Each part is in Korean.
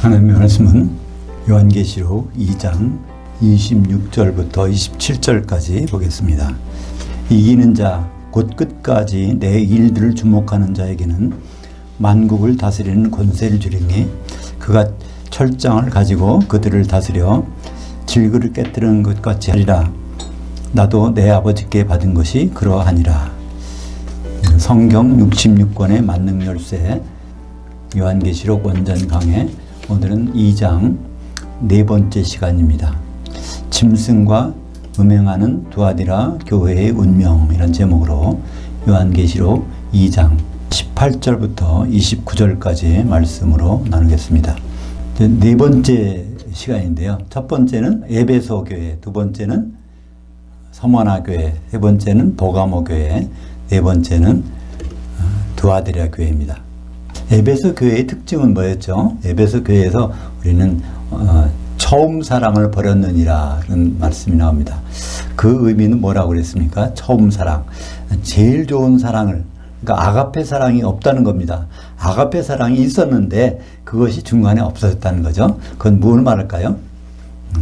하나님의 말씀은 요한계시록 2장 26절부터 27절까지 보겠습니다. 이기는 자, 곧 끝까지 내 일들을 주목하는 자에게는 만국을 다스리는 권세를 주리니 그가 철장을 가지고 그들을 다스려 질그를 깨뜨리는 것 같이 하리라. 나도 내 아버지께 받은 것이 그러하니라. 성경 66권의 만능 열쇠 요한계시록 원전 강해, 오늘은 2장 네 번째 시간입니다. 짐승과 음행하는 두아디라 교회의 운명, 이런 제목으로 요한계시록 2장 18절부터 29절까지 말씀으로 나누겠습니다. 네 번째 시간인데요. 첫 번째는 에베소 교회, 두 번째는 서머나 교회, 세 번째는 버가모 교회, 네 번째는 두아디라 교회입니다. 에베소 교회의 특징은 뭐였죠? 에베소 교회에서 우리는 처음 사랑을 버렸느니라 라는 말씀이 나옵니다. 그 의미는 뭐라고 그랬습니까? 처음 사랑, 제일 좋은 사랑을, 그러니까 아가페 사랑이 없다는 겁니다. 아가페 사랑이 있었는데 그것이 중간에 없어졌다는 거죠. 그건 뭘 말할까요?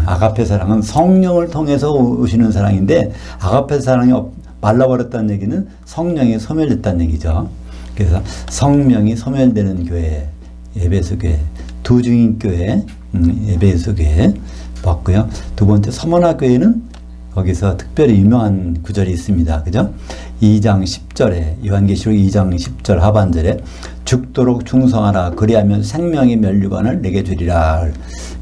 아가페 사랑은 성령을 통해서 오시는 사랑인데, 아가페 사랑이 말라버렸다는 얘기는 성령이 소멸됐다는 얘기죠. 그래서 성령이 소멸되는 교회, 에베소 교회, 두 중인 교회, 에베소 교회 봤고요. 두 번째 서머나 교회는 거기서 특별히 유명한 구절이 있습니다. 그죠? 2장 10절에, 요한계시록 2장 10절 하반절에 죽도록 충성하라. 그리하면 생명의 면류관을 내게 주리라.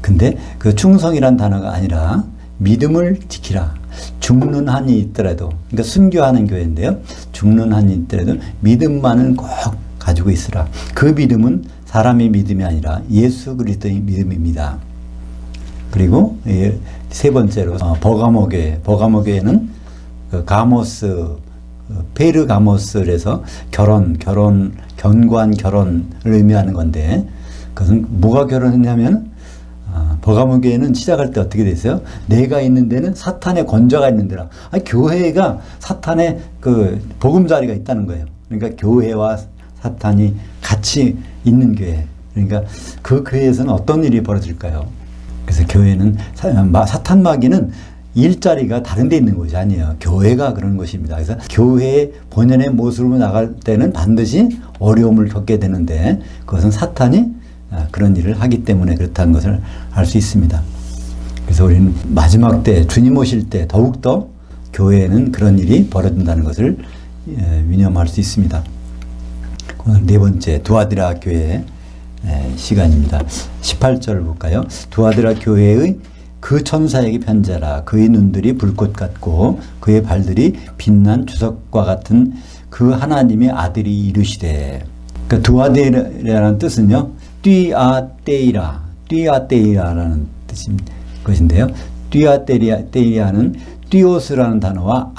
근데 그 충성이란 단어가 아니라 믿음을 지키라. 죽는 한이 있더라도, 그러니까 순교하는 교회인데요. 죽는 한이 있더라도 믿음만은 꼭 가지고 있으라. 그 믿음은 사람의 믿음이 아니라 예수 그리스도의 믿음입니다. 그리고 세 번째로 버가모 교회. 버가모 교회는 그 가모스, 페르가모스에서 견고한 결혼을 의미하는 건데, 그것은 뭐가 결혼했냐면, 버가모 교회는 시작할 때 어떻게 됐어요? 내가 있는 데는 사탄의 권좌가 있는 데라. 아니, 교회가 사탄의 그 보금자리가 있다는 거예요. 그러니까 교회와 사탄이 같이 있는 교회. 그러니까 그 교회에서는 어떤 일이 벌어질까요? 그래서 교회는, 사탄 마귀는 일자리가 다른 데 있는 것이 아니에요. 교회가 그런 것입니다. 그래서 교회의 본연의 모습으로 나갈 때는 반드시 어려움을 겪게 되는데, 그것은 사탄이 그런 일을 하기 때문에 그렇다는 것을 알 수 있습니다. 그래서 우리는 마지막 때, 주님 오실 때 더욱더 교회에는 그런 일이 벌어진다는 것을 유념할 수 있습니다. 오늘 네 번째 두아디라 교회 시간입니다. 18절 볼까요? 두아디라 교회의 그 천사에게 편지하라. 그의 눈들이 불꽃 같고 그의 발들이 빛난 주석과 같은 그 하나님의 아들이 이르시되. 그러니까 두아디라라는 뜻은요, 띠아테이라라는 뜻인 것인데요. 띠아테이라는 띠오스라는 단어와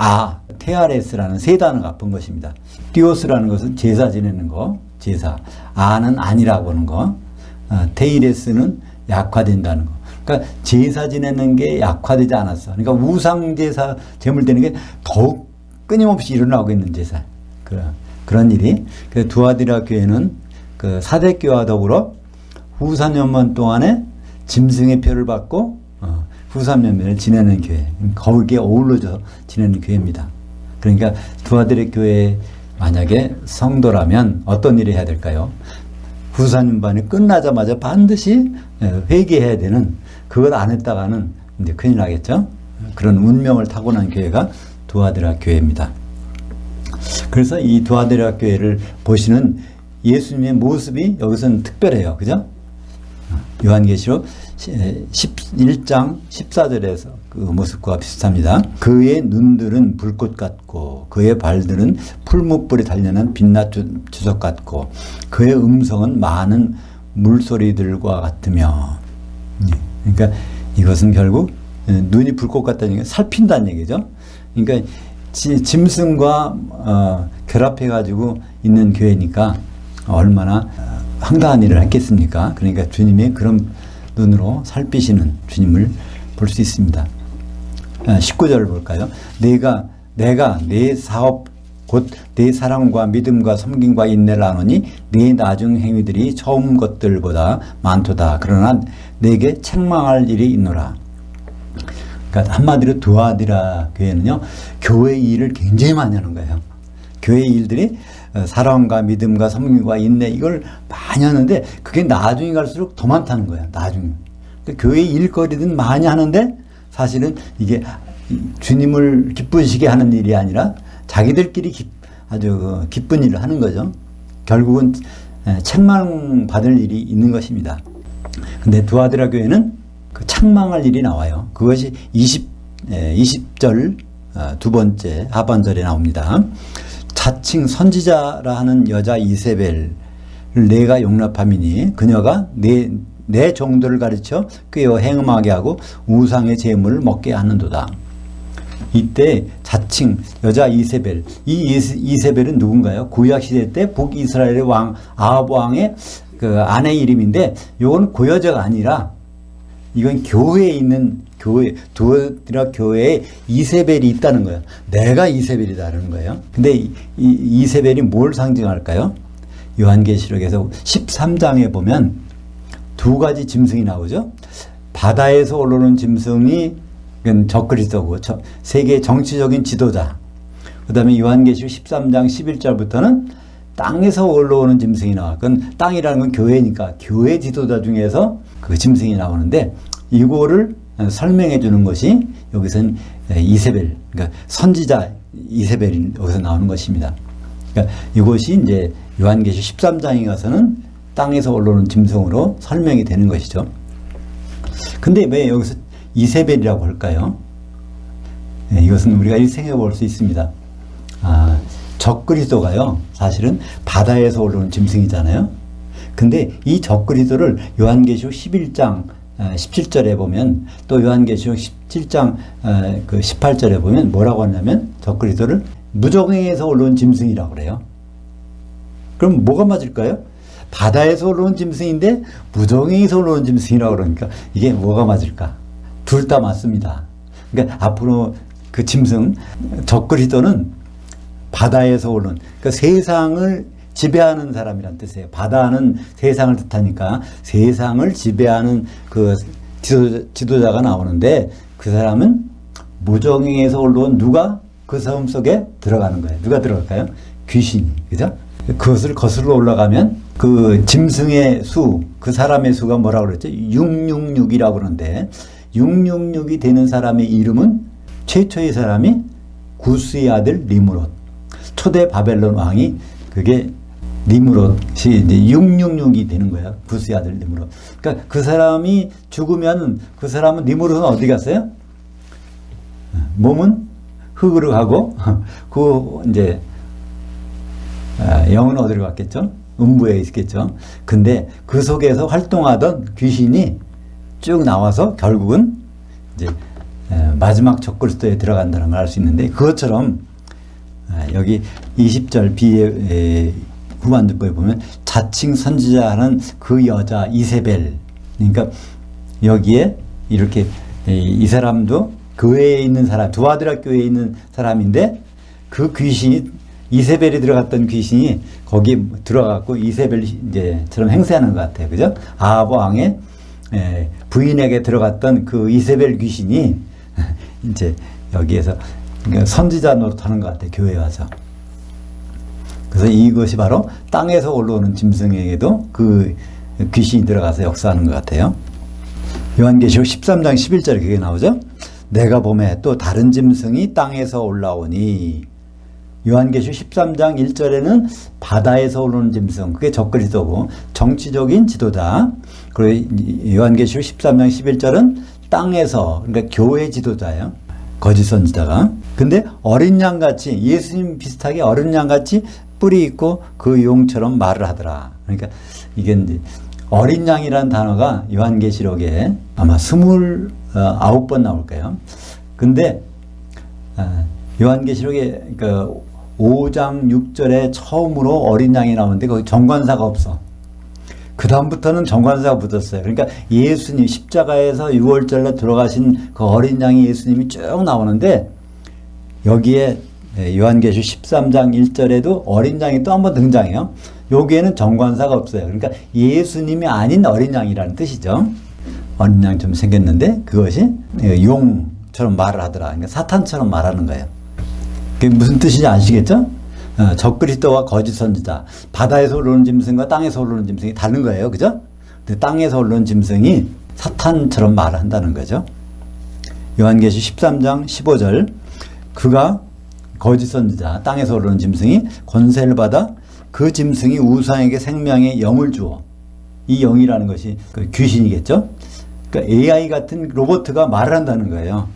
테아레스라는 세 단어가 합한 것입니다. 띠오스라는 것은 제사 지내는 거, 제사. 아는 아니라고 하는 거. 테이레스는 약화된다는 거. 그러니까 제사 지내는 게 약화되지 않았어. 그러니까 우상 제사 제물 되는 게 더욱 끊임없이 일어나고 있는 제사. 그런 일이. 그래서 두아디라 교회는 그 사대교와 더불어 후 3년만 동안에 짐승의 표를 받고 후 3년을 지내는 교회, 거기에 어울러져 지내는 교회입니다. 그러니까 두아디라 교회 만약에 성도라면 어떤 일을 해야 될까요? 후 3년반이 끝나자마자 반드시 회개해야 되는, 그걸 안 했다가는 이제 큰일 나겠죠. 그런 운명을 타고난 교회가 두아디라 교회입니다. 그래서 이 두아디라 교회를 보시는 예수님의 모습이 여기서는 특별해요. 그죠? 요한계시록 11장 14절에서 그 모습과 비슷합니다. 그의 눈들은 불꽃 같고 그의 발들은 풀무불이 달려난 빛난 주석 같고 그의 음성은 많은 물소리들과 같으며. 그러니까 이것은 결국 눈이 불꽃 같다는 얘기가 살핀다는 얘기죠. 그러니까 짐승과 결합해가지고 있는 교회니까 얼마나 황당한 일을 했겠습니까? 그러니까 주님의 그런 눈으로 살피시는 주님을 볼 수 있습니다. 19절을 볼까요? 내가 내 사업 곧 네 사랑과 믿음과 섬김과 인내를 아노니 네 나중 행위들이 처음 것들보다 많도다. 그러나 내게 책망할 일이 있노라. 그러니까 한마디로 두아디라 교회는요, 교회 일을 굉장히 많이 하는 거예요. 교회 일들이 사랑과 믿음과 섬김과 인내 이걸 많이 하는데 그게 나중에 갈수록 더 많다는 거예요. 나중에. 그러니까 교회 일거리든 많이 하는데 사실은 이게 주님을 기쁘시게 하는 일이 아니라 자기들끼리 아주 기쁜 일을 하는 거죠. 결국은 책망 받을 일이 있는 것입니다. 근데 두아디라 교회는 그 책망할 일이 나와요. 그것이 20절 두 번째 하반절에 나옵니다. 자칭 선지자라 하는 여자 이세벨을 내가 용납함이니 그녀가 내 정도를 가르쳐 꾀어 행음하게 하고 우상의 제물을 먹게 하는도다. 이때 자칭 여자 이세벨, 이 이세벨은 누군가요? 구약시대 때 북이스라엘의 왕 아합 왕의 그 아내 이름인데 이건 고여자가 아니라 이건 교회에 있는 두아디라 교회에 이세벨이 있다는 거예요. 내가 이세벨이다라는 거예요. 근데 이 이세벨이 뭘 상징할까요? 요한계시록에서 13장에 보면 두 가지 짐승이 나오죠. 바다에서 올라오는 짐승이 적그리스도고 세계 정치적인 지도자. 그 다음에 요한계시록 13장 11절부터는 땅에서 올라오는 짐승이 나와. 그건 땅이라는 건 교회니까 교회 지도자 중에서 그 짐승이 나오는데 이거를 설명해 주는 것이 여기서는 이세벨, 그러니까 선지자 이세벨이 여기서 나오는 것입니다. 그러니까 이것이 이제 요한계시록 13장에 가서는 땅에서 올라오는 짐승으로 설명이 되는 것이죠. 근데 왜 여기서 이세벨이라고 할까요? 이것은 우리가 생각해 볼 수 있습니다. 적그리스도가요, 사실은 바다에서 올라오는 짐승이잖아요. 근데 이 적그리스도를 요한계시록 11장 17절에 보면 또 요한계시록 17장 그 18절에 보면 뭐라고 하냐면 적그리스도를 무저갱에서 올라온 짐승이라고 그래요. 그럼 뭐가 맞을까요? 바다에서 올라온 짐승인데 무저갱에서 올라온 짐승이라고 그러니까 이게 뭐가 맞을까? 둘 다 맞습니다. 그러니까 앞으로 그 짐승 적그리스도는 바다에서 올라온, 그러니까 세상을 지배하는 사람이란 뜻이에요. 바다는 세상을 뜻하니까 세상을 지배하는 그 지도자가 나오는데 그 사람은 무저갱에서 올라온 누가 그 섬 속에 들어가는 거예요. 누가 들어갈까요? 귀신이. 그죠? 그것을 거슬러 올라가면 그 짐승의 수, 그 사람의 수가 뭐라고 그랬죠? 666이라고 그러는데 666이 되는 사람의 이름은 최초의 사람이 구스의 아들 니므롯. 초대 바벨론 왕이 그게 니므롯이 이제 666이 되는 거야. 구스의 아들 니므롯. 그러니까 그 사람이 죽으면 그 사람은 니므롯은 어디 갔어요? 몸은 흙으로 가고 그 이제 영은 어디로 갔겠죠? 음부에 있겠죠. 근데 그 속에서 활동하던 귀신이 쭉 나와서 결국은 이제 마지막 적그리스도에 들어간다는 걸 알 수 있는데 그것처럼 여기 20절 비의 후반부에 보면 자칭 선지자하는 그 여자 이세벨, 그러니까 여기에 이렇게 이 사람도 교회에 있는 사람, 두아디라 교회에 있는 사람인데 그 귀신이 이세벨이 들어갔던 귀신이 거기 들어갔고 이세벨 이제처럼 행세하는 것 같아요. 그죠? 아합 왕의 부인에게 들어갔던 그 이세벨 귀신이 이제 여기에서 그러니까 선지자 노릇하는 것 같아요. 교회에 와서. 그래서 이것이 바로 땅에서 올라오는 짐승에게도 그 귀신이 들어가서 역사하는 것 같아요. 요한계시록 13장 11절에 그게 나오죠. 내가 보매 또 다른 짐승이 땅에서 올라오니. 요한계시록 13장 1절에는 바다에서 올라오는 짐승, 그게 적그리스도고 정치적인 지도자. 그리고 요한계시록 13장 11절은 땅에서, 그러니까 교회 지도자예요. 거짓 선지자가. 근데 어린 양같이, 예수님 비슷하게 어린 양같이 뿔이 있고 그 용처럼 말을 하더라. 그러니까 이게 이제 어린 양이라는 단어가 요한계시록에 아마 29번 나올 거예요. 근데 요한계시록에 그 5장 6절에 처음으로 어린 양이 나오는데 거기 정관사가 없어. 그 다음부터는 정관사가 붙었어요. 그러니까 예수님 십자가에서 6월절에 돌아가신 그 어린 양이 예수님이 쭉 나오는데 여기에 요한계시록 13장 1절에도 어린 양이 또 한 번 등장해요. 여기에는 정관사가 없어요. 그러니까 예수님이 아닌 어린 양이라는 뜻이죠. 어린 양처럼 생겼는데 그것이 용처럼 말을 하더라. 그러니까 사탄처럼 말하는 거예요. 그게 무슨 뜻인지 아시겠죠? 적그리스도와 거짓 선지자, 바다에서 올라오는 짐승과 땅에서 올라오는 짐승이 다른 거예요. 그죠? 근데 땅에서 올라오는 짐승이 사탄처럼 말을 한다는 거죠. 요한계시록 13장 15절, 그가 거짓 선지자, 땅에서 올라오는 짐승이 권세를 받아 그 짐승이 우상에게 생명의 영을 주어. 이 영이라는 것이 그 귀신이겠죠? 그러니까 AI 같은 로봇가 말을 한다는 거예요.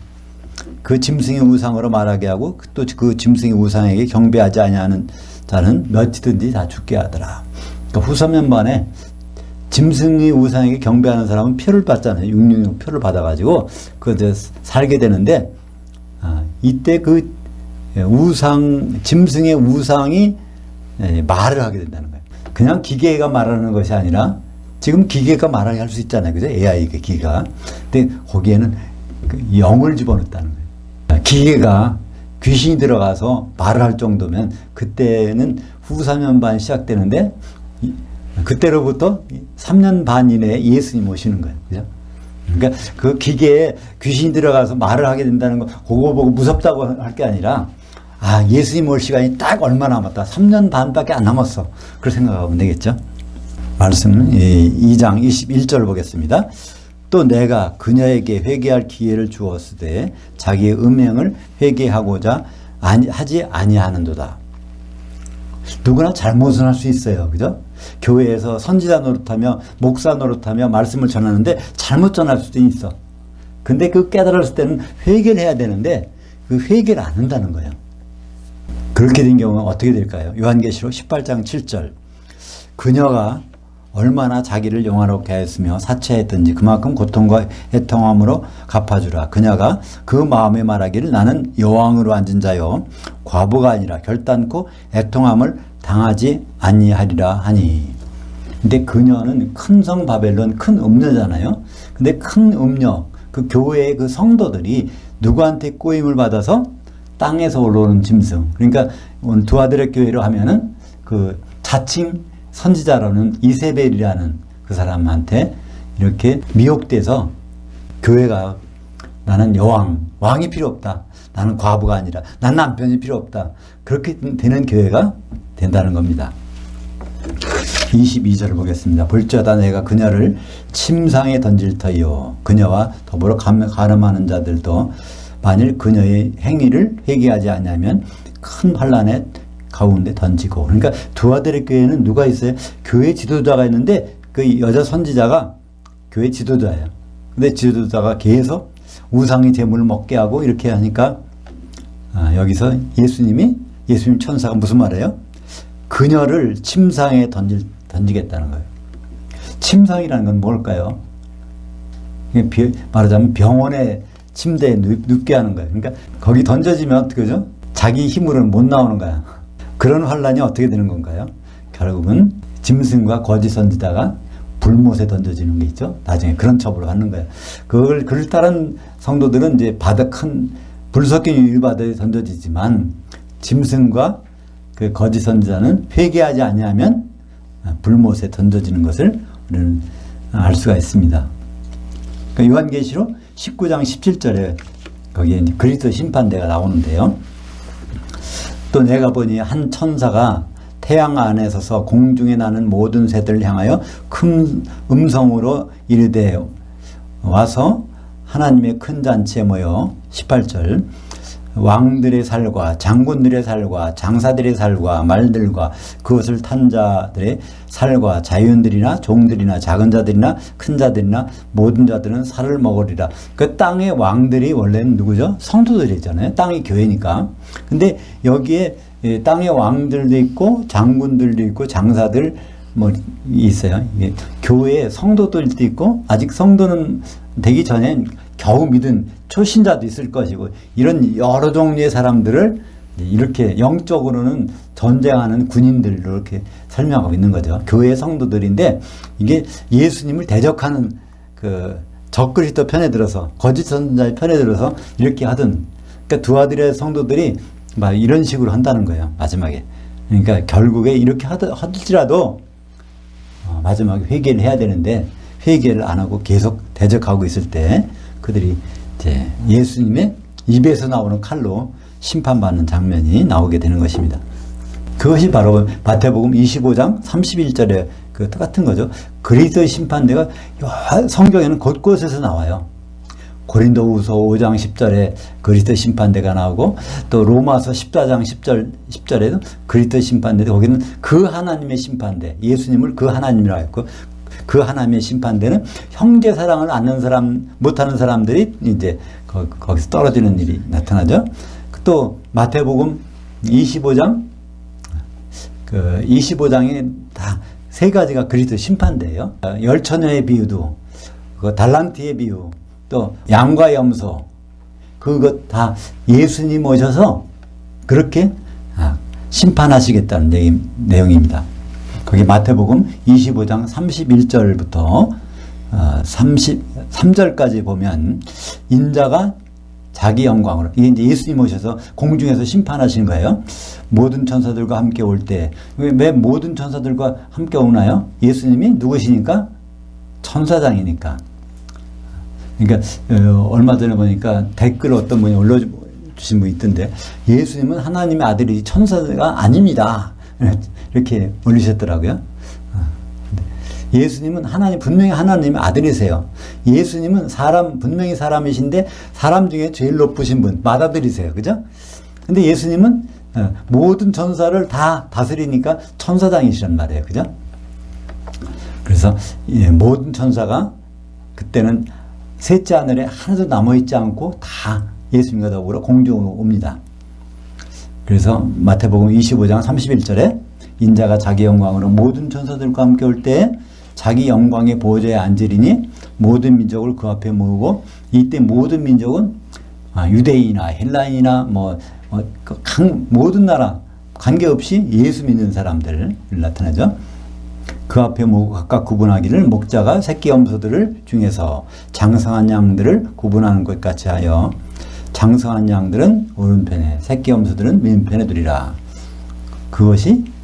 그 짐승의 우상으로 말하게 하고 또 그 짐승의 우상에게 경배하지 아니하는 자는 몇이든지 다 죽게 하더라. 그러니까 후서면반에 짐승의 우상에게 경배하는 사람은 표를 받잖아요. 육륜으로 표를 받아가지고 그 살게 되는데, 이때 그 짐승의 우상이 말을 하게 된다는 거예요. 그냥 기계가 말하는 것이 아니라 지금 기계가 말하게 할 수 있잖아요. 그죠? AI 기계가. 근데 거기에는 그 영을 집어넣었다는 거예요. 기계가 귀신이 들어가서 말을 할 정도면 그때는 후사년반 시작되는데 그때로부터 3년 반 이내에 예수님 오시는 거예요. 그죠? 그러니까 그 기계에 귀신이 들어가서 말을 하게 된다는 거 그거 보고 무섭다고 할 게 아니라 예수님 올 시간이 딱 얼마 남았다. 3년 반밖에 안 남았어. 그렇게 생각하면 되겠죠. 말씀은 2장 21절 보겠습니다. 또 내가 그녀에게 회개할 기회를 주었으되 자기의 음행을 회개하고자 하지 아니하는도다. 누구나 잘못은 할 수 있어요. 그죠? 교회에서 선지자 노릇하며 목사 노릇하며 말씀을 전하는데 잘못 전할 수도 있어. 근데 그 깨달았을 때는 회개를 해야 되는데 그 회개를 안 한다는 거예요. 그렇게 된 경우는 어떻게 될까요? 요한계시록 18장 7절, 그녀가 얼마나 자기를 영화롭게 하였으며 사치하였든지 그만큼 고통과 애통함으로 갚아주라. 그녀가 그 마음에 말하기를 나는 여왕으로 앉은 자요 과부가 아니라 결단코 애통함을 당하지 아니하리라 하니. 근데 그녀는 큰 성 바벨론 큰 음녀잖아요. 근데 큰 음녀, 그 교회의 그 성도들이 누구한테 꼬임을 받아서 땅에서 올라오는 짐승. 그러니까 두 아들의 교회로 하면은 그 자칭 선지자로는 이세벨이라는 그 사람한테 이렇게 미혹돼서 교회가 나는 왕이 필요 없다. 나는 과부가 아니라 난 남편이 필요 없다. 그렇게 되는 교회가 된다는 겁니다. 22절을 보겠습니다. 볼지어다 내가 그녀를 침상에 던질 터이요 그녀와 더불어 가늠하는 자들도 만일 그녀의 행위를 회개하지 않으면 큰 환난에 가운데 던지고. 그러니까 두 아들의 교회는 누가 있어요? 교회 지도자가 있는데 그 여자 선지자가 교회 지도자예요. 근데 지도자가 계속 우상의 제물을 먹게 하고 이렇게 하니까 여기서 예수님 천사가 무슨 말이에요? 그녀를 침상에 던지겠다는 거예요. 침상이라는 건 뭘까요? 말하자면 병원의 침대에 눕게 하는 거예요. 그러니까 거기 던져지면 어떻게 하죠? 자기 힘으로는 못 나오는 거야. 그런 환란이 어떻게 되는 건가요? 결국은 짐승과 거짓 선지자가 불못에 던져지는 게 있죠. 나중에 그런 처벌을 받는 거예요. 그걸 따른 성도들은 이제 큰 불 섞인 유일바다에 던져지지만 짐승과 그 거짓 선지자는 회개하지 아니하면 불못에 던져지는 것을 우리는 알 수가 있습니다. 그러니까 요한계시록 19장 17절에 거기에 그리스도 심판대가 나오는데요. 또 내가 보니 한 천사가 태양 안에 서서 공중에 나는 모든 새들을 향하여 큰 음성으로 이르되 와서 하나님의 큰 잔치에 모여 18절 왕들의 살과 장군들의 살과 장사들의 살과 말들과 그것을 탄 자들의 살과 자유인들이나 종들이나 작은 자들이나 큰 자들이나 모든 자들은 살을 먹으리라. 그 땅의 왕들이 원래는 누구죠? 성도들이잖아요. 땅이 교회니까. 근데 여기에 땅의 왕들도 있고 장군들도 있고 장사들 뭐 있어요. 이게 교회에 성도들도 있고 아직 성도는 되기 전엔 겨우 믿은 초신자도 있을 것이고 이런 여러 종류의 사람들을 이렇게 영적으로는 전쟁하는 군인들로 이렇게 설명하고 있는 거죠. 교회 성도들인데 이게 예수님을 대적하는 그 적그리스도 편에 들어서 거짓 선지자의 편에 들어서 이렇게 하던 그러니까 두 아들의 성도들이 막 이런 식으로 한다는 거예요. 마지막에. 그러니까 결국에 이렇게 하더라도 마지막에 회개를 해야 되는데 회개를 안 하고 계속 대적하고 있을 때 그들이 이제 예수님의 입에서 나오는 칼로 심판받는 장면이 나오게 되는 것입니다. 그것이 바로 마태복음 25장 31절에 그 똑같은 거죠. 그리스도의 심판대가 성경에는 곳곳에서 나와요. 고린도후서 5장 10절에 그리스도 심판대가 나오고 또 로마서 14장 10절에도 그리스도 심판대, 거기는 그 하나님의 심판대, 예수님을 그 하나님이라고 했고 그 하나님의 심판대는 형제 사랑을 못하는 사람들이 이제 거기서 떨어지는 일이 나타나죠. 또 마태복음 25장에 다 세 가지가 그리스도 심판대예요. 열처녀의 비유도, 그 달란트의 비유, 또 양과 염소, 그것 다 예수님 오셔서 그렇게 심판하시겠다는 내용입니다. 거기 마태복음 25장 31절부터 33절까지 보면 인자가 자기 영광으로, 이게 이제 예수님 오셔서 공중에서 심판하시는 거예요. 모든 천사들과 함께 올 때, 왜 모든 천사들과 함께 오나요? 예수님이 누구시니까? 천사장이니까. 그러니까 얼마 전에 보니까 댓글 어떤 분이 올려주신 분이 있던데, 예수님은 하나님의 아들이 천사가 아닙니다. 이렇게 올리셨더라고요. 예수님은 분명히 하나님의 아들이세요. 예수님은 분명히 사람이신데 사람 중에 제일 높으신 분, 맏아들이세요. 그죠? 근데 예수님은 모든 천사를 다 다스리니까 천사장이시란 말이에요. 그죠? 그래서 모든 천사가 그때는 셋째 하늘에 하나도 남아있지 않고 다 예수님과 더불어 공중으로 옵니다. 그래서 마태복음 25장 31절에 인자가 자기 영광으로 모든 천사들과 함께 올 때 자기 영광의 보좌에 앉으리니 모든 민족을 그 앞에 모으고, 이때 모든 민족은 유대인이나 헬라인이나 모든 나라 관계없이 예수 믿는 사람들을 나타내죠. 그 앞에 모으고 각각 구분하기를 목자가 새끼 염소들을 중에서 장성한 양들을 구분하는 것 같이 하여 장성한 양들은 오른편에 새끼 염소들은 왼편에 두리라. 그것이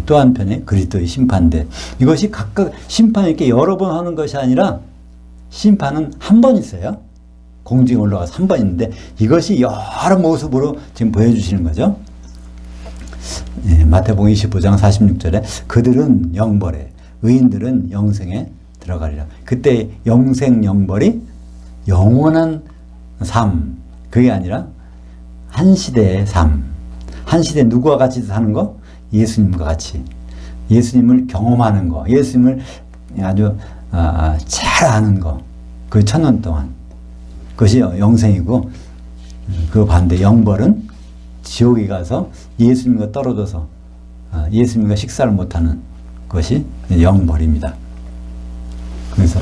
또 한편에 그리스도의 심판대. 이것이 각각 심판을 이렇게 여러 번 하는 것이 아니라 심판은 한 번 있어요. 공중에 올라가서 한 번 있는데 이것이 여러 모습으로 지금 보여주시는 거죠. 마태복음 25장 46절에 그들은 영벌에, 의인들은 영생에 들어가리라. 그때 영생 영벌이 영원한 삶, 그게 아니라 한 시대의 삶. 한 시대 누구와 같이 사는 거? 예수님과 같이. 예수님을 경험하는 거, 예수님을 아주 잘 아는 거, 그 1000년 동안. 그것이 영생이고, 그 반대 영벌은 지옥에 가서 예수님과 떨어져서 예수님과 식사를 못하는 것이 영벌입니다. 그래서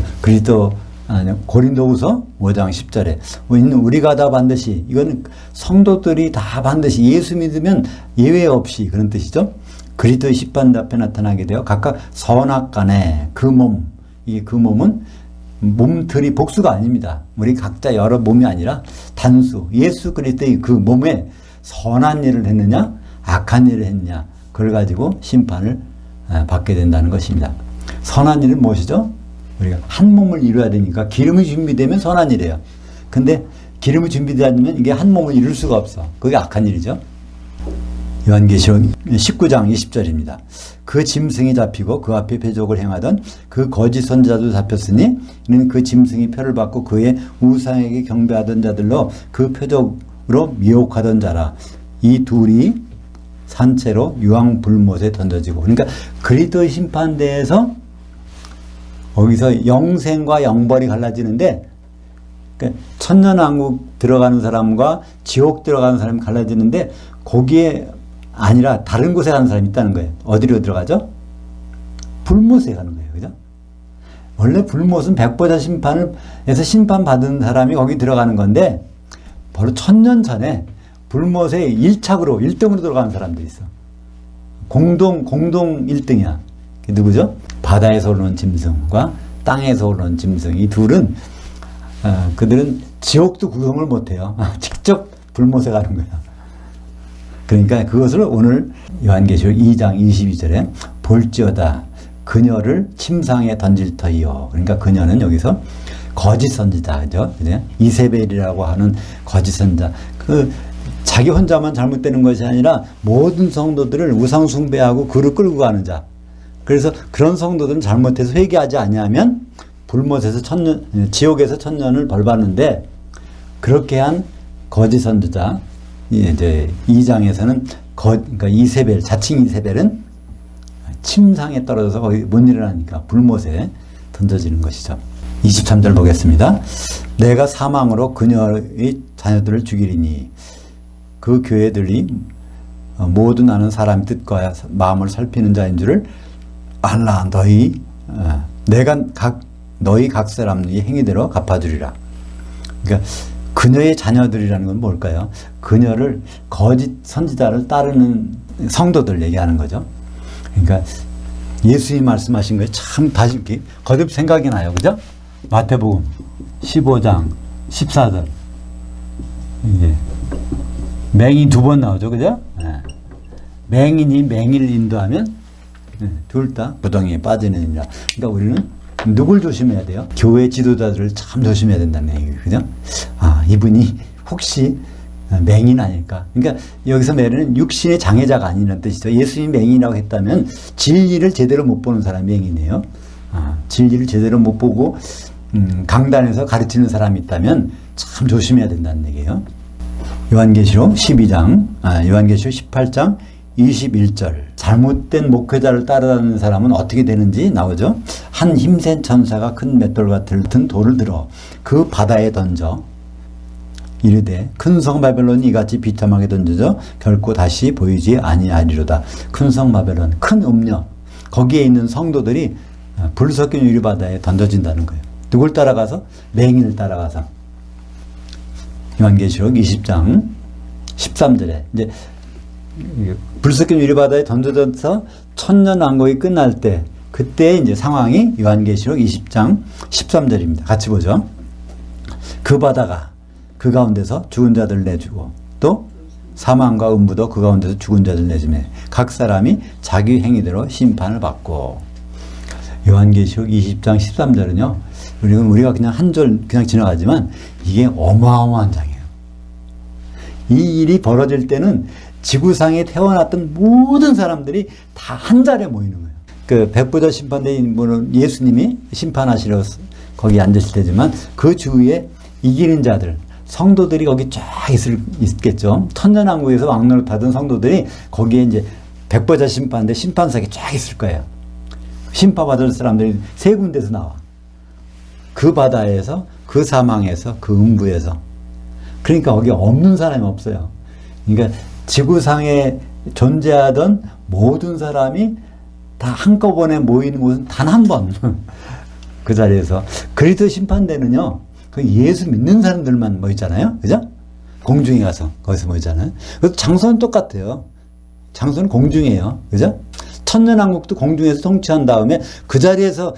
고린도후서 5장 10절에 우리가 다 반드시, 이거는 성도들이 다 반드시 예수 믿으면 예외 없이 그런 뜻이죠. 그리스도의 심판 앞에 나타나게 되어 각각 선악간에 그 몸은 몸들이 복수가 아닙니다. 우리 각자 여러 몸이 아니라 단수 예수 그리스도의 그 몸에 선한 일을 했느냐 악한 일을 했느냐, 그걸 가지고 심판을 받게 된다는 것입니다. 선한 일은 무엇이죠? 우리가 한 몸을 이루어야 되니까 기름이 준비되면 선한 일이에요. 근데 기름이 준비되지 않으면 이게 한 몸을 이룰 수가 없어. 그게 악한 일이죠. 요한계시록 19장 20절입니다. 그 짐승이 잡히고 그 앞에 표적을 행하던 그 거짓 선지자도 잡혔으니 이는 그 짐승이 표를 받고 그의 우상에게 경배하던 자들로 그 표적으로 미혹하던 자라. 이 둘이 산채로 유황불못에 던져지고. 그러니까 그리스도의 심판대에서 거기서 영생과 영벌이 갈라지는데, 그러니까 천년왕국 들어가는 사람과 지옥 들어가는 사람이 갈라지는데 거기에 아니라 다른 곳에 가는 사람이 있다는 거예요. 어디로 들어가죠? 불못에 가는 거예요. 그죠? 원래 불못은 백보자 심판에서 심판받은 사람이 거기 들어가는 건데, 바로 1000년 전에 불못에 1등으로 들어가는 사람들이 있어. 공동 1등이야. 그게 누구죠? 바다에서 올라온 짐승과 땅에서 올라온 짐승. 이 둘은 그들은 지옥도 구경을 못해요. 직접 불못에 가는 거야. 그러니까 그것을 오늘 요한계시록 2장 22절에 볼지어다 그녀를 침상에 던질 터이요. 그러니까 그녀는 여기서 거짓 선지자, 그죠? 이세벨이라고 하는 거짓 선지자. 자기 혼자만 잘못되는 것이 아니라 모든 성도들을 우상 숭배하고 그를 끌고 가는 자. 그래서 그런 성도들은 잘못해서 회개하지 아니하면 불못에서 지옥에서 천년을 벌 받는데, 그렇게 한 거짓 선지자, 이제 2장에서는 그러니까 이세벨, 자칭 이세벨은 침상에 떨어져서 거기 못 일어나니까 불못에 던져지는 것이죠. 23절 보겠습니다. 내가 사망으로 그녀의 자녀들을 죽이리니 그 교회들이 모두 나는 사람의 뜻과 마음을 살피는 자인 줄을 알라. 내가 너희 각 사람의 행위대로 갚아주리라. 그러니까 그녀의 자녀들이라는 건 뭘까요? 그녀를 거짓 선지자를 따르는 성도들 얘기하는 거죠. 그러니까 예수님 말씀하신 거에 참 다시 이렇게 거듭 생각이 나요. 그죠? 마태복음 15장 14절. 이게 맹인 두 번 나오죠. 그죠? 맹인이 맹인을 인도하면 둘 다 부덩이에 빠지느니라. 그러니까 우리는 누굴 조심해야 돼요? 교회 지도자들을 참 조심해야 된다는 얘기예요. 그죠? 이분이 혹시 맹인 아닐까? 그러니까 여기서 맹인은 육신의 장애자가 아니라는 뜻이죠. 예수님이 맹인이라고 했다면 진리를 제대로 못 보는 사람이 맹인이에요. 진리를 제대로 못 보고 강단에서 가르치는 사람이 있다면 참 조심해야 된다는 얘기예요. 요한계시록 18장 21절. 잘못된 목회자를 따르는 사람은 어떻게 되는지 나오죠. 한 힘센 천사가 큰 맷돌 같은 돌을 들어 그 바다에 던져 이르되 큰 성 바벨론이 이같이 비참하게 던져져 결코 다시 보이지 아니하리로다. 큰 성 바벨론, 큰 음녀, 거기에 있는 성도들이 불 섞인 유리바다에 던져진다는 거예요. 누굴 따라가서? 맹인을 따라가서. 요한계시록 20장 13절에 이제 불 섞인 유리바다에 던져져서 천년왕국이 끝날 때, 그때 이제 상황이 요한계시록 20장 13절입니다. 같이 보죠. 그 바다가 그 가운데서 죽은 자들 내주고 또 사망과 음부도 그 가운데서 죽은 자들 내주매 각 사람이 자기 행위대로 심판을 받고. 요한계시록 20장 13절은요, 우리가 그냥 한 절 그냥 지나가지만 이게 어마어마한 장이에요. 이 일이 벌어질 때는 지구상에 태어났던 모든 사람들이 다 한 자리에 모이는 거예요. 그 백보자 심판대인 분은 예수님이 심판하시러 거기 앉으실 때지만 그 주위에 이기는 자들, 성도들이 거기 쫙 있겠죠. 천년왕국에서 왕노릇하던 성도들이 거기에 이제 백보자 심판대 심판석에 쫙 있을 거예요. 심판받을 사람들이 세 군데서 나와. 그 바다에서, 그 사망에서, 그 음부에서. 그러니까 거기 없는 사람이 없어요. 그러니까 지구상에 존재하던 모든 사람이 다 한꺼번에 모이는 곳은 단 한 번. 그 자리에서. 그리스도 심판대는요, 그 예수 믿는 사람들만 모이잖아요. 그죠? 공중에 가서 거기서 모이잖아요. 그래서 장소는 똑같아요. 장소는 공중이에요. 그죠? 천년왕국도 공중에서 통치한 다음에 그 자리에서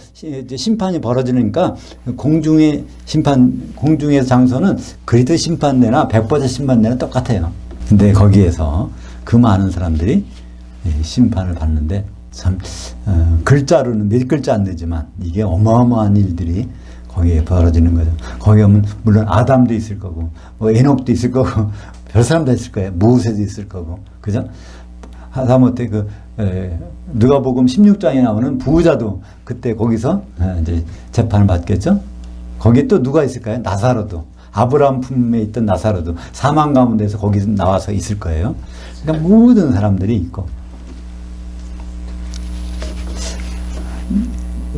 심판이 벌어지니까 공중의 심판, 공중의 장소는 그리스도 심판대나 백보자 심판대나 똑같아요. 근데 거기에서 그 많은 사람들이 심판을 받는데 참 글자로는 몇 글자 안 되지만 이게 어마어마한 일들이 거기에 벌어지는 거죠. 거기 오면 물론 아담도 있을 거고 뭐 에녹도 있을 거고 별 사람 다 있을 거예요. 모세도 있을 거고, 그죠? 하다못해 누가복음 16장에 나오는 부자도 그때 거기서 이제 재판을 받겠죠. 거기 또 누가 있을까요? 나사로도, 아브라함 품에 있던 나사로도 사망 가운데서 거기 나와서 있을 거예요. 그러니까 모든 사람들이 있고.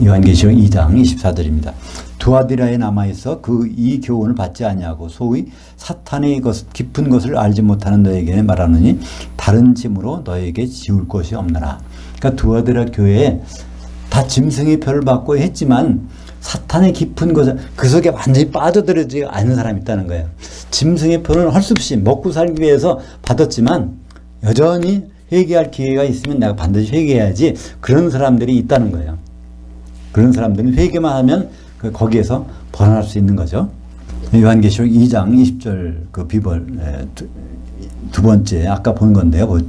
요한계시록 2장 24절입니다. 두아디라에 남아있어 이 교훈을 받지 아니하고 소위 사탄의 깊은 것을 알지 못하는 너에게 말하느니 다른 짐으로 너에게 지울 것이 없느라. 그러니까 두아디라 교회에 다 짐승의 표를 받고 했지만 사탄의 깊은 것을 그 속에 완전히 빠져들지 않은 사람이 있다는 거예요. 짐승의 표는 할 수 없이 먹고 살기 위해서 받았지만 여전히 회개할 기회가 있으면 내가 반드시 회개해야지, 그런 사람들이 있다는 거예요. 그런 사람들은 회개만 하면 거기에서 벗어날 수 있는 거죠. 요한계시록 2장 20절 그 비벌 두 번째 아까 본 건데요. 뭐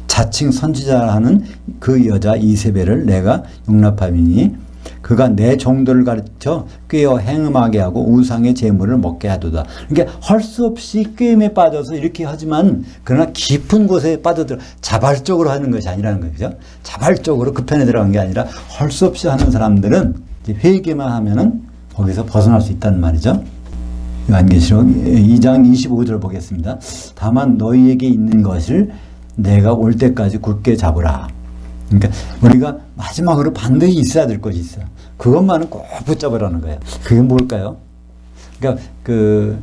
자칭 선지자라는 그 여자 이세벨을 내가 용납하미니 그가 내 종들을 가르쳐 꾀어 행음하게 하고 우상의 제물을 먹게 하도다. 그러니까 할 수 없이 꾀임에 빠져서 이렇게 하지만 그러나 깊은 곳에 빠져들어 자발적으로 하는 것이 아니라는 거죠. 자발적으로 그 편에 들어간 게 아니라 할 수 없이 하는 사람들은 회개만 하면은 거기서 벗어날 수 있다는 말이죠. 요한계시록 2장 25절 보겠습니다. 다만 너희에게 있는 것을 내가 올 때까지 굳게 잡으라. 그러니까 우리가 마지막으로 반드시 있어야 될 것이 있어요. 그것만은 꼭 붙잡으라는 거예요. 그게 뭘까요? 그러니까 그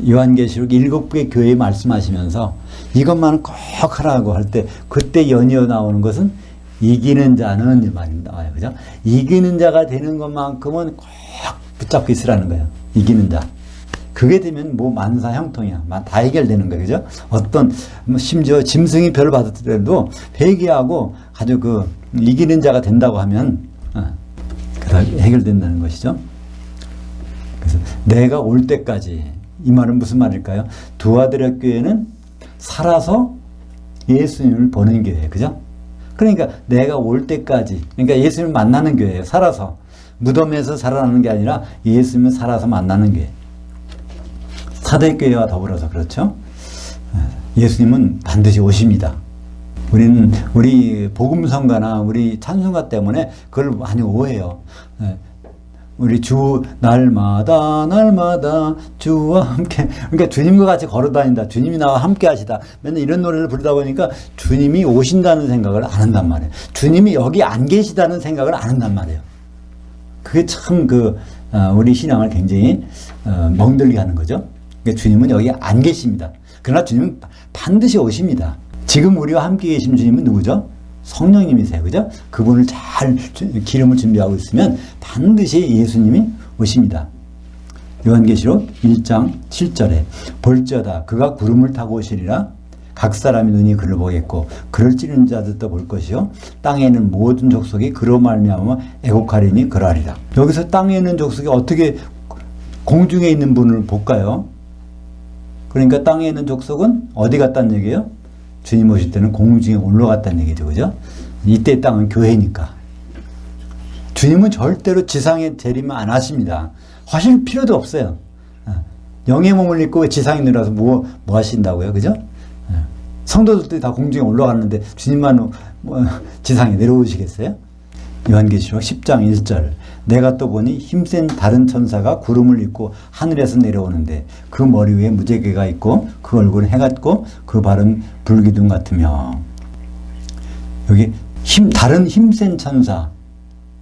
요한계시록 7개 교회 말씀하시면서 이것만은 꼭 하라고 할 때 그때 연이어 나오는 것은 이기는 자는 이 말이 나와요. 그죠? 이기는 자가 되는 것만큼은 꼭 붙잡고 있으라는 거예요. 이기는 자. 그게 되면 뭐 만사 형통이야. 다 해결되는 거예요. 그죠? 어떤, 심지어 짐승이 별을 받았더라도 회개하고 아주 그 이기는 자가 된다고 하면, 해결된다는 것이죠. 그래서 내가 올 때까지, 이 말은 무슨 말일까요? 두 아들의 교회는 살아서 예수님을 보는 교회예요. 그죠? 그러니까 내가 올 때까지, 그러니까 예수님을 만나는 교회예요. 살아서. 무덤에서 살아나는 게 아니라 예수님을 살아서 만나는 교회. 사대교회와 더불어서 그렇죠. 예수님은 반드시 오십니다. 우리는 우리 복음성가나 우리 찬송가 때문에 그걸 많이 오해요. 우리 주 날마다 주와 함께, 그러니까 주님과 같이 걸어다닌다. 주님이 나와 함께 하시다. 맨날 이런 노래를 부르다 보니까 주님이 오신다는 생각을 안 한단 말이에요. 주님이 여기 안 계시다는 생각을 안 한단 말이에요. 그게 참 우리 신앙을 굉장히 멍들게 하는 거죠. 그러니까 주님은 여기 안 계십니다. 그러나 주님은 반드시 오십니다. 지금 우리와 함께 계신 주님은 누구죠? 성령님이세요. 그죠? 그분을 잘 기름을 준비하고 있으면 반드시 예수님이 오십니다. 요한계시록 1장 7절에 볼지어다 그가 구름을 타고 오시리라 각 사람의 눈이 그를 보겠고 그를 찌르는 자들도 볼 것이요 땅에 있는 모든 족속이 그로 말미암아 애곡하리니 그러하리라. 여기서 땅에 있는 족속이 어떻게 공중에 있는 분을 볼까요? 그러니까 땅에 있는 족속은 어디 갔다는 얘기예요? 주님 오실 때는 공중에 올라갔다는 얘기죠. 그죠? 이때 땅은 교회니까. 주님은 절대로 지상에 재림을 안 하십니다. 하실 필요도 없어요. 영의 몸을 입고 지상에 내려와서 뭐 하신다고요? 그죠? 성도들도 다 공중에 올라갔는데 주님만 지상에 내려오시겠어요? 요한계시록 10장 1절 내가 또 보니 힘센 다른 천사가 구름을 입고 하늘에서 내려오는데 그 머리 위에 무지개가 있고 그 얼굴은 해 같고 그 발은 불기둥 같으며. 여기 다른 힘센 천사,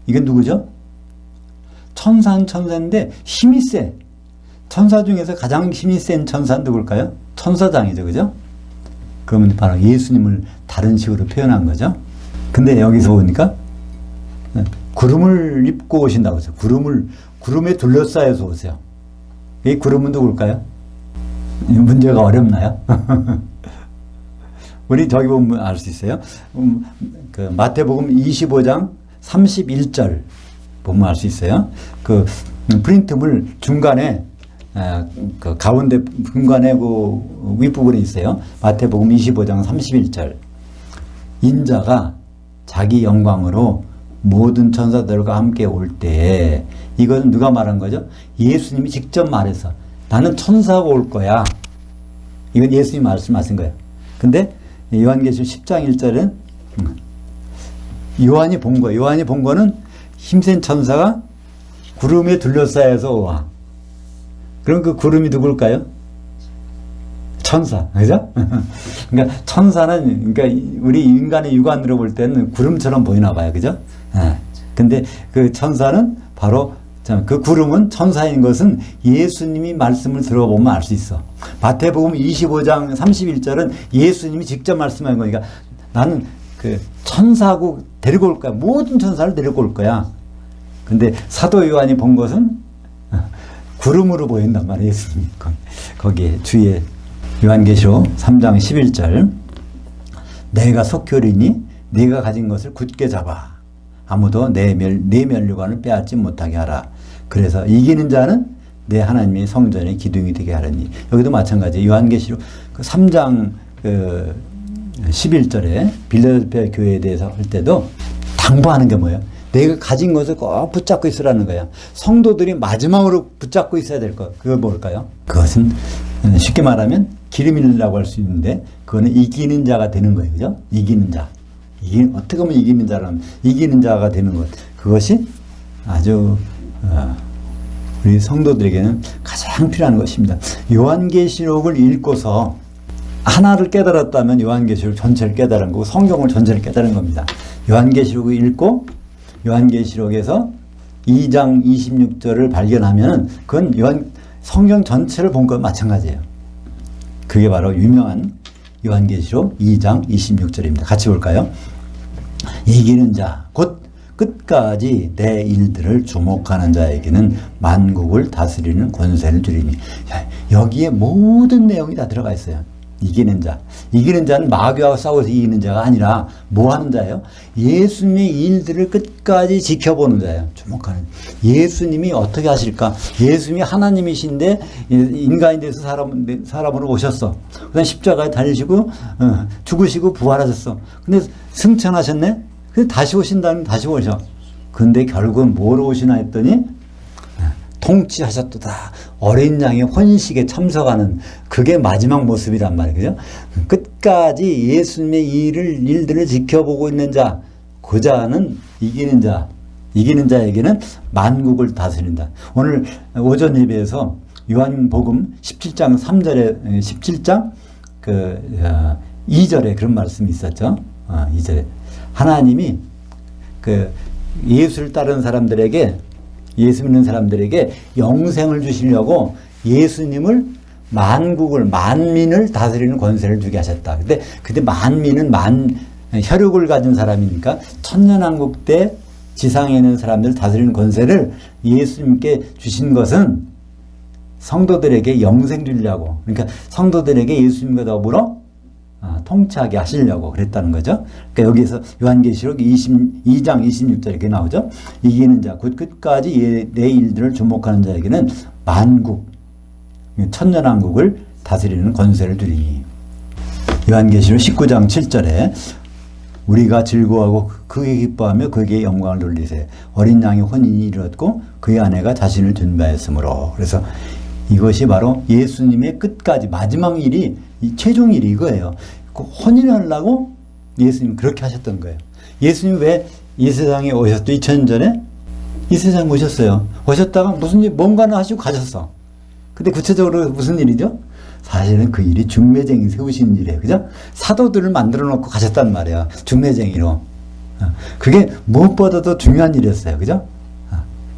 이건 누구죠? 천사는 천사인데 힘이 세. 천사 중에서 가장 힘이 센 천사는 누굴까요? 천사장이죠. 그죠? 그러면 바로 예수님을 다른 식으로 표현한 거죠. 근데 여기서 보니까 구름을 입고 오신다고 했어요. 구름에 둘러싸여서 오세요. 이 구름은 누굴까요? 문제가 어렵나요? 우리 저기 보면 알 수 있어요. 그 마태복음 25장 31절 보면 알 수 있어요. 그 프린트물 중간에 그 가운데 중간에 그 윗부분에 있어요. 마태복음 25장 31절 인자가 자기 영광으로 모든 천사들과 함께 올 때, 이것은 누가 말한 거죠? 예수님이 직접 말해서 나는 천사가 올 거야. 이건 예수님이 말씀하신 거예요. 근데 요한계시록 10장 1절은 요한이 본 거예요. 요한이 본 거는 힘센 천사가 구름에 둘러싸여서 와. 그럼 그 구름이 누굴까요? 천사, 그죠? 그러니까 천사는, 그러니까 우리 인간의 육안으로 볼 때는 구름처럼 보이나 봐요, 그죠? 근데 그 천사는 바로, 그 구름은 천사인 것은 예수님이 말씀을 들어보면 알 수 있어. 마태복음 25장 31절은 예수님이 직접 말씀한 거니까 나는 그 천사하고 데리고 올 거야. 모든 천사를 데리고 올 거야. 근데 사도 요한이 본 것은 구름으로 보인단 말이에요, 예수님. 거기에 주위에. 요한계시록 3장 11절 내가 속효리니 네가 가진 것을 굳게 잡아 아무도 내 면류관을 빼앗지 못하게 하라. 그래서 이기는 자는 내 하나님의 성전의 기둥이 되게 하려니. 여기도 마찬가지예요. 요한계시록 그 3장 11절에 빌라델피아 교회에 대해서 할 때도 당부하는 게 뭐예요? 내가 가진 것을 꼭 붙잡고 있으라는 거야. 성도들이 마지막으로 붙잡고 있어야 될 것. 그거 뭘까요? 그것은 쉽게 말하면 기름이라고 할 수 있는데 그거는 이기는 자가 되는 거예요. 그죠? 이기는 자. 어떻게 보면 이기는 자라면 이기는 자가 되는 것. 그것이 아주 우리 성도들에게는 가장 필요한 것입니다. 요한계시록을 읽고서 하나를 깨달았다면 요한계시록 전체를 깨달은 거고 성경을 전체를 깨달은 겁니다. 요한계시록을 읽고 요한계시록에서 2장 26절을 발견하면 그건 성경 전체를 본 것과 마찬가지예요. 그게 바로 유명한 요한계시록 2장 26절입니다. 같이 볼까요? 이기는 자, 곧 끝까지 내 일들을 주목하는 자에게는 만국을 다스리는 권세를 주리니. 여기에 모든 내용이 다 들어가 있어요. 이기는 자. 이기는 자는 마귀와 싸워서 이기는 자가 아니라 뭐 하는 자예요? 예수님의 일들을 끝까지 지켜보는 자예요. 주목하는. 예수님이 어떻게 하실까? 예수님이 하나님이신데 인간이 돼서 사람으로 오셨어. 그 다음 십자가에 달리시고 죽으시고 부활하셨어. 근데 승천하셨네? 근데 다시 오신다면 다시 오셔. 근데 결국은 뭐로 오시나 했더니 통치하셨도다. 어린 양의 혼식에 참석하는 그게 마지막 모습이란 말이에요. 그죠? 끝까지 예수님의 일들을 지켜보고 있는 자, 그 자는 이기는 자. 이기는 자에게는 만국을 다스린다. 오늘 오전 예배에서 요한복음 17장 3절에 17장 2절에 그런 말씀이 있었죠. 2절에 하나님이 예수를 따르는 사람들에게 예수 믿는 사람들에게 영생을 주시려고 예수님을 만민을 다스리는 권세를 주게 하셨다. 근데 만민은 혈육을 가진 사람이니까 천년왕국 때 지상에 있는 사람들을 다스리는 권세를 예수님께 주신 것은 성도들에게 영생 주려고, 그러니까 성도들에게 예수님과 더불어 통치하게 하시려고 그랬다는 거죠. 그러니까 여기서 요한계시록 22장 26절에 이렇게 나오죠. 이기는 자, 곧 끝까지 내 일들을 주목하는 자에게는 만국, 천년왕국을 다스리는 권세를 주리니. 요한계시록 19장 7절에 우리가 즐거워하고 그에게 기뻐하며 그에게 영광을 돌리세. 어린 양의 혼인이 이르렀고 그의 아내가 자신을 준비하였으므로. 그래서 이것이 바로 예수님의 끝까지 마지막 일이 최종 일이 이거예요. 혼인하려고 예수님 그렇게 하셨던 거예요. 예수님 왜 이 세상에 오셨죠? 2000년 전에 이 세상에 오셨어요. 오셨다가 무슨 일 뭔가는 하시고 가셨어. 근데 구체적으로 무슨 일이죠? 사실은 그 일이 중매쟁이 세우신 일이에요. 그죠? 사도들을 만들어 놓고 가셨단 말이에요. 중매쟁이로. 그게 무엇보다도 중요한 일이었어요. 그죠?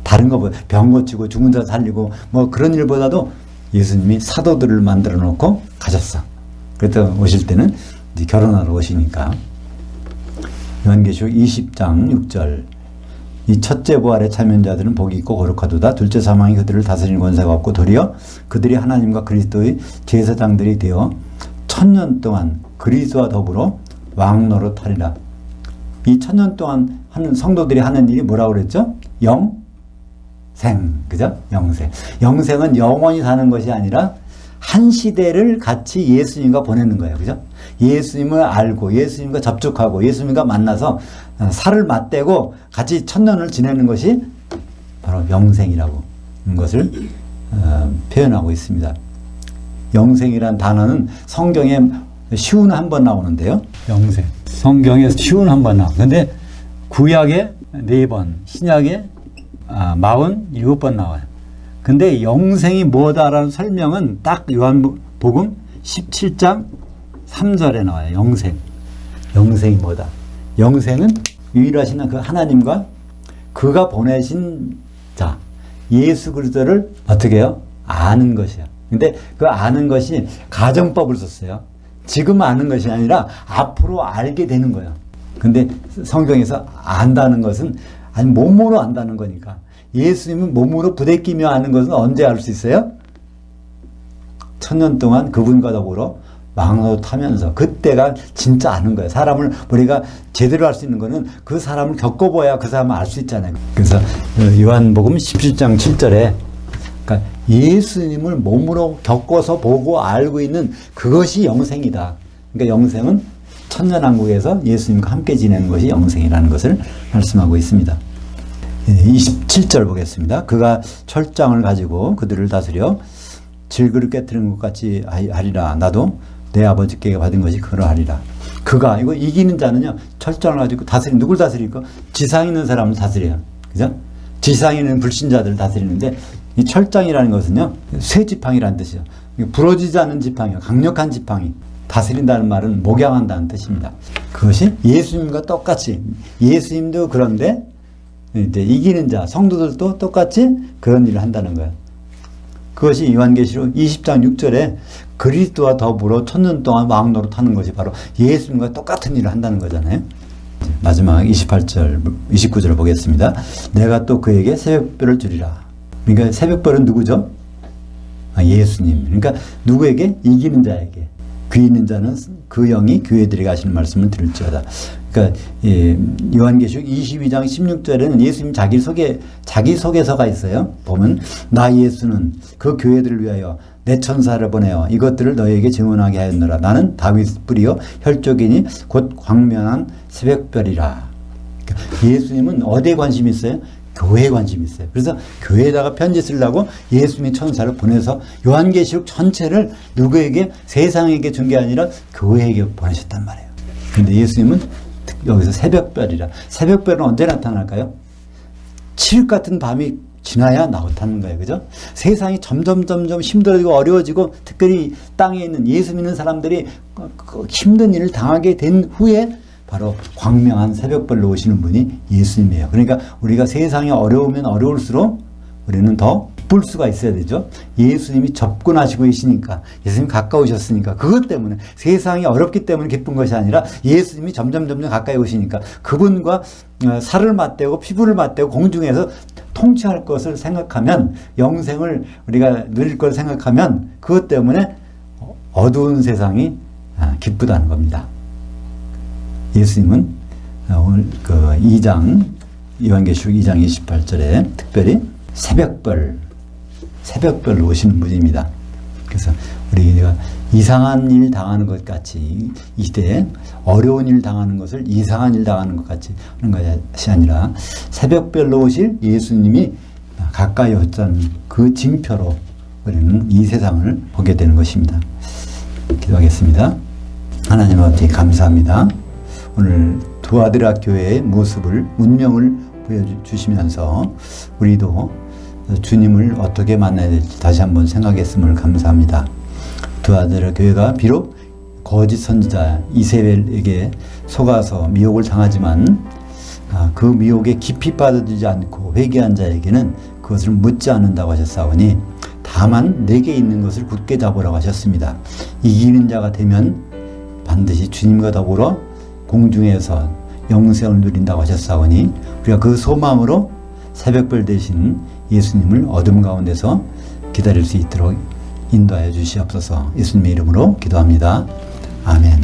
다른 것보다 병 고치고 죽은 자 살리고 뭐 그런 일보다도 예수님이 사도들을 만들어 놓고 가셨어. 그때 오실 때는 이제 결혼하러 오시니까. 요한계시록 20장 6절. 이 첫째 부활의 참여자들은 복이 있고 거룩하도다. 둘째 사망이 그들을 다스리는 권세가 없고 도리어 그들이 하나님과 그리스도의 제사장들이 되어 1000년 동안 그리스도와 더불어 왕노릇하리라. 이 1000년 동안 하는 성도들이 하는 일이 뭐라고 그랬죠? 영생. 그죠? 영생. 영생은 영원히 사는 것이 아니라 한 시대를 같이 예수님과 보내는 거예요. 그죠? 예수님을 알고 예수님과 접촉하고 예수님과 만나서 살을 맞대고 같이 1000년을 지내는 것이 바로 영생이라고 하는 것을 표현하고 있습니다. 영생이란 단어는 성경에 쉬운 한 번 나오는데요. 영생. 성경에 쉬운 한 번 나와요. 근데 구약에 4번, 신약에 47번 나와요. 근데 영생이 뭐다라는 설명은 딱 요한복음 17장 3절에 나와요. 영생. 영생이 뭐다. 영생은 유일하신 그 하나님과 그가 보내신 자, 예수 그리스도를 어떻게 해요? 아는 것이야. 근데 그 아는 것이 가정법을 썼어요. 지금 아는 것이 아니라 앞으로 알게 되는 거예요. 근데 성경에서 안다는 것은 아니 몸으로 안다는 거니까. 예수님은 몸으로 부대끼며 아는 것은 언제 알 수 있어요? 1000년 동안 그분과 더불어 왕노릇하면서 그때가 진짜 아는 거예요. 사람을 우리가 제대로 알 수 있는 거는 그 사람을 겪어봐야 그 사람을 알 수 있잖아요. 그래서 요한복음 17장 7절에 그러니까 예수님을 몸으로 겪어서 보고 알고 있는 그것이 영생이다. 그러니까 영생은 천년왕국에서 예수님과 함께 지내는 것이 영생이라는 것을 말씀하고 있습니다. 27절 보겠습니다. 그가 철장을 가지고 그들을 다스려 질그릇 깨뜨리는 것 같이 하리라. 나도 내 아버지께 받은 것이 그러하리라. 그가, 이거 이기는 자는요, 철장을 가지고 누굴 다스릴까? 지상에 있는 사람을 다스려요. 그죠? 지상에 있는 불신자들을 다스리는데, 이 철장이라는 것은요, 쇠 지팡이라는 뜻이죠. 부러지지 않는 지팡이요, 강력한 지팡이. 다스린다는 말은 목양한다는 뜻입니다. 그것이 예수님과 똑같이, 예수님도 그런데, 이제 이기는 자, 성도들도 똑같이 그런 일을 한다는 거예요. 그것이 요한계시록 20장 6절에 그리스도와 더불어 천년 동안 왕 노릇하는 것이 바로 예수님과 똑같은 일을 한다는 거잖아요. 마지막 28절, 29절을 보겠습니다. 내가 또 그에게 새벽별을 주리라. 그러니까 새벽별은 누구죠? 예수님. 그러니까 누구에게? 이기는 자에게. 귀 있는 자는 그 영이 교회들에게 하시는 말씀을 들을지어다. 그러니까 요한계시록 22장 16절에는 예수님 자기 소개서가 있어요. 보면 나 예수는 그 교회들을 위하여 내 천사를 보내어 이것들을 너희에게 증언하게 하였노라. 나는 다윗 뿌리요 혈족이니 곧 광명한 새벽별이라. 그러니까 예수님은 어디에 관심이 있어요? 교회에 관심이 있어요. 그래서 교회에다가 편지 쓰려고 예수님의 천사를 보내서 요한계시록 전체를 누구에게, 세상에게 준 게 아니라 교회에게 보내셨단 말이에요. 그런데 예수님은 여기서 새벽별이라. 새벽별은 언제 나타날까요? 칠흑 같은 밤이 지나야 나타나는 거예요. 그죠? 세상이 점점 힘들어지고 어려워지고, 특별히 땅에 있는 예수 믿는 사람들이 힘든 일을 당하게 된 후에 바로 광명한 새벽별로 오시는 분이 예수님이에요. 그러니까 우리가 세상이 어려우면 어려울수록 우리는 더 기쁠 수가 있어야 되죠. 예수님이 접근하시고 계시니까, 예수님이 가까우셨으니까, 그것 때문에, 세상이 어렵기 때문에 기쁜 것이 아니라 예수님이 점점 가까이 오시니까 그분과 살을 맞대고 피부를 맞대고 공중에서 통치할 것을 생각하면, 영생을 우리가 누릴 걸 생각하면 그것 때문에 어두운 세상이 기쁘다는 겁니다. 예수님은 오늘 그 2장, 요한계시록 2장 28절에 특별히 새벽별로 오시는 분입니다. 그래서 우리가 이상한 일 당하는 것 같이, 이 시대에 어려운 일 당하는 것을 이상한 일 당하는 것 같이 하는 것이 아니라 새벽별로 오실 예수님이 가까이 오셨다는 그 징표로 우리는 이 세상을 보게 되는 것입니다. 기도하겠습니다. 하나님 아버지 감사합니다. 오늘 두아드라 교회의 모습을, 운명을 보여주시면서 우리도 주님을 어떻게 만나야 될지 다시 한번 생각했음을 감사합니다. 두아드라 교회가 비록 거짓 선지자 이세벨에게 속아서 미혹을 당하지만 그 미혹에 깊이 빠져들지 않고 회개한 자에게는 그것을 묻지 않는다고 하셨사오니 다만 내게 있는 것을 굳게 잡으라고 하셨습니다. 이기는 자가 되면 반드시 주님과 더불어 공중에서 영생을 누린다고 하셨사오니 우리가 그 소망으로 새벽별 되신 예수님을 어둠 가운데서 기다릴 수 있도록 인도하여 주시옵소서. 예수님의 이름으로 기도합니다. 아멘.